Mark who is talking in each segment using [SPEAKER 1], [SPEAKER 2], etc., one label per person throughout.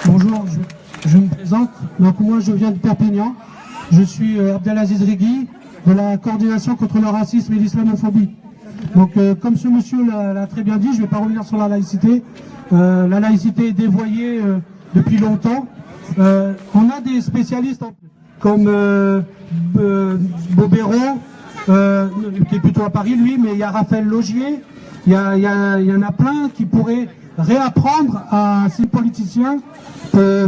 [SPEAKER 1] Bonjour, je me présente. Donc moi je viens de Perpignan. Je suis Abdelaziz Rigui de la coordination contre le racisme et l'islamophobie. Donc comme ce monsieur l'a très bien dit, je ne vais pas revenir sur la laïcité. La laïcité est dévoyée depuis longtemps. On a des spécialistes comme Bobéro, qui est plutôt à Paris lui, mais il y a Raphaël Laugier, il y en a plein qui pourraient réapprendre à ces politiciens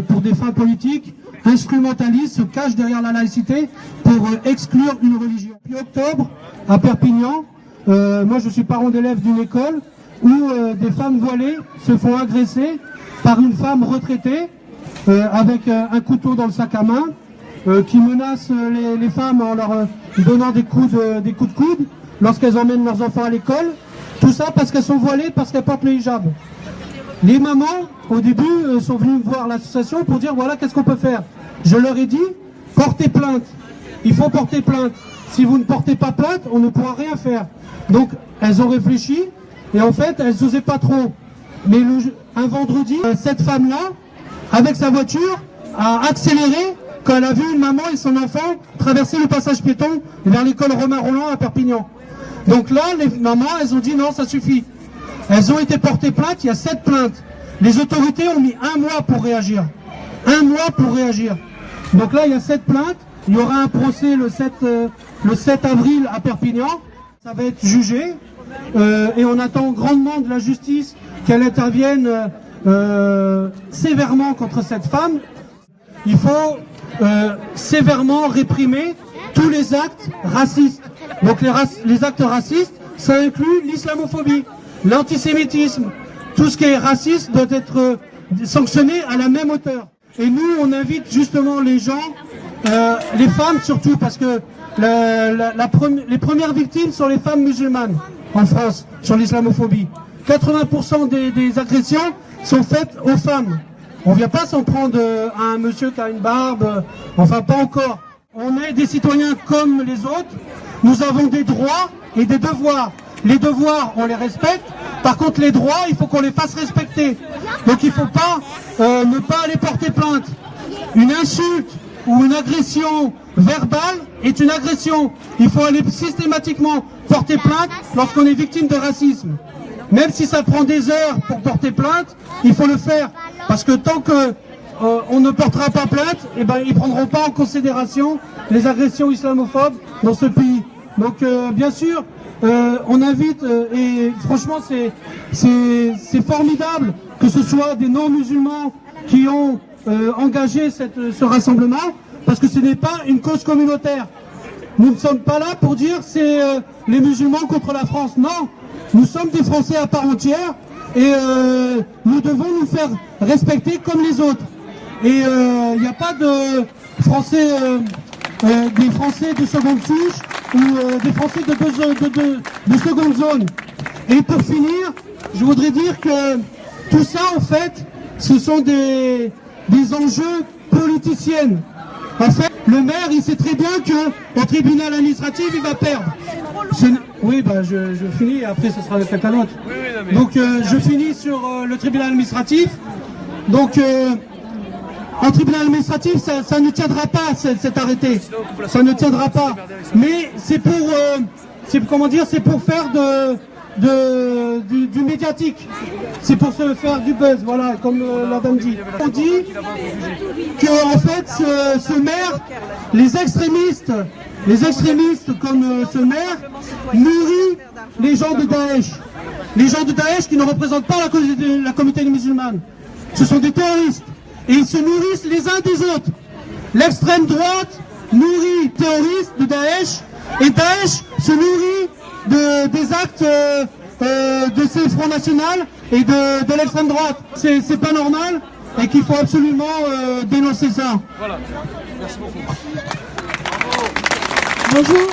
[SPEAKER 1] pour des fins politiques, instrumentalisent, se cachent derrière la laïcité pour exclure une religion. Depuis octobre, à Perpignan, moi je suis parent d'élève d'une école où des femmes voilées se font agresser par une femme retraitée avec un couteau dans le sac à main qui menace les femmes en leur donnant des coups de coude lorsqu'elles emmènent leurs enfants à l'école. Tout ça parce qu'elles sont voilées, parce qu'elles portent le hijab. Les mamans, au début, sont venues voir l'association pour dire voilà, qu'est-ce qu'on peut faire. Je leur ai dit, portez plainte. Il faut porter plainte. Si vous ne portez pas plainte, on ne pourra rien faire. Donc, elles ont réfléchi et en fait, elles n'osaient pas trop. Mais un vendredi, cette femme-là, avec sa voiture, a accéléré quand elle a vu une maman et son enfant traverser le passage piéton vers l'école Romain Rolland à Perpignan. Donc là, les mamans, elles ont dit non, ça suffit. Elles ont été portées plainte, il y a 7 plaintes. Les autorités ont mis 1 mois pour réagir. 1 mois pour réagir. Donc là, il y a 7 plaintes. Il y aura un procès le 7 avril à Perpignan. Ça va être jugé. Et on attend grandement de la justice qu'elle intervienne sévèrement contre cette femme. Il faut sévèrement réprimer tous les actes racistes. Donc les actes racistes, ça inclut l'islamophobie, l'antisémitisme. Tout ce qui est raciste doit être sanctionné à la même hauteur. Et nous, on invite justement les gens, les femmes surtout, parce que les premières victimes sont les femmes musulmanes en France sur l'islamophobie. 80% des agressions sont faites aux femmes. On ne vient pas s'en prendre à un monsieur qui a une barbe, enfin pas encore. On est des citoyens comme les autres, nous avons des droits et des devoirs. Les devoirs, on les respecte, par contre les droits, il faut qu'on les fasse respecter. Donc il ne faut pas ne pas aller porter plainte. Une insulte ou une agression verbale est une agression. Il faut aller systématiquement porter plainte lorsqu'on est victime de racisme. Même si ça prend des heures pour porter plainte, il faut le faire. Parce que tant que on ne portera pas plainte, eh ben, ils ne prendront pas en considération les agressions islamophobes dans ce pays. Donc bien sûr, on invite, et franchement c'est formidable que ce soit des non-musulmans qui ont engagé ce rassemblement, parce que ce n'est pas une cause communautaire. Nous ne sommes pas là pour dire c'est les musulmans contre la France. Non, nous sommes des Français à part entière et nous devons nous faire respecter comme les autres. Et il n'y a pas de Français, des Français de seconde souche ou des Français de seconde zone. Et pour finir, je voudrais dire que tout ça, en fait, ce sont des enjeux politiciennes. En fait, le maire, il sait très bien qu'au tribunal administratif, il va perdre. Oui, bah, je finis, et après ce sera avec quelqu'un d'autre. Donc, je finis sur le tribunal administratif. Donc, en tribunal administratif, ça ne tiendra pas, cet arrêté. Ça ne tiendra pas. Mais c'est pour, comment dire, c'est pour faire du médiatique. C'est pour se faire du buzz, voilà, comme la dame dit. On dit que, en fait, ce maire, les extrémistes comme ce maire, nourrit les gens de Daesh. Les gens de Daesh qui ne représentent pas la communauté musulmane. Ce sont des terroristes. Et ils se nourrissent les uns des autres. L'extrême droite nourrit les terroristes de Daesh, et Daesh se nourrit des actes de ces fronts nationaux et de l'extrême droite. C'est pas normal et qu'il faut absolument dénoncer ça.
[SPEAKER 2] Voilà. Merci beaucoup.
[SPEAKER 3] Bonjour.